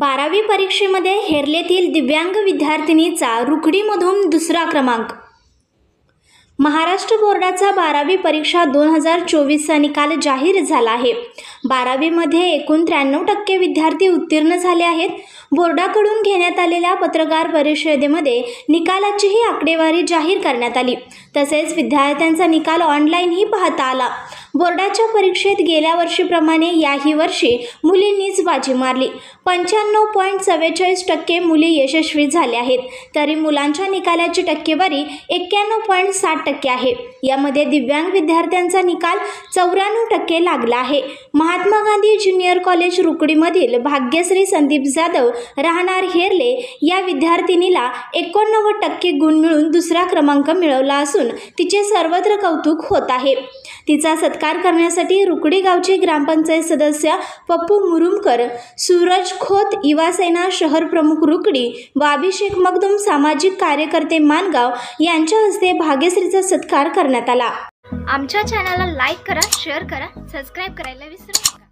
12वी परीक्षेमध्ये हेरलेतील दिव्यांग विद्यार्थिनीचा रुकडीमधून दुसरा क्रमांक। महाराष्ट्र बोर्डाचा 12वी परीक्षा 2024चा निकाल जाहीर झाला आहे। 12वीमध्ये एकूण 93% विद्यार्थी उत्तीर्ण झाले आहेत। बोर्डाकडून घेण्यात आलेल्या पत्रकार परिषदेमध्ये निकालाची ही आकडेवारी जाहीर करण्यात आली। तसेच विद्यार्थ्यांचा निकाल ऑनलाईनही पाहता आला। बोर्डाच्या परीक्षेत गेल्या वर्षीप्रमाणे याही वर्षी मुलींनीच बाजी मारली। 95.44% मुली यशस्वी झाल्या आहेत, तरी मुलांच्या निकालाची टक्केवारी 91.60% आहे। यामध्ये दिव्यांग विद्यार्थ्यांचा निकाल 94% लागला आहे। महात्मा गांधी ज्युनियर कॉलेज रुकडीमधील भाग्यश्री संदीप जाधव राहणार हेरले या विद्यार्थिनीला 89% गुण मिळून दुसरा क्रमांक मिळवला असून तिचे सर्वत्र कौतुक होत आहे। तिचा सत्कार करण्यासाठी रुकडी गावचे ग्रामपंचायत सदस्य पप्पू मुरुमकर, सूरज खोत, युवासेना शहर प्रमुख रुकडी व अभिषेक मगदुम सामाजिक कार्यकर्ते मानगाव यांच्या हस्ते भाग्यश्रीचा सत्कार करण्यात आला। आमच्या चॅनलला लाईक करा, शेअर करा, सबस्क्राइब करायला विसरू नका।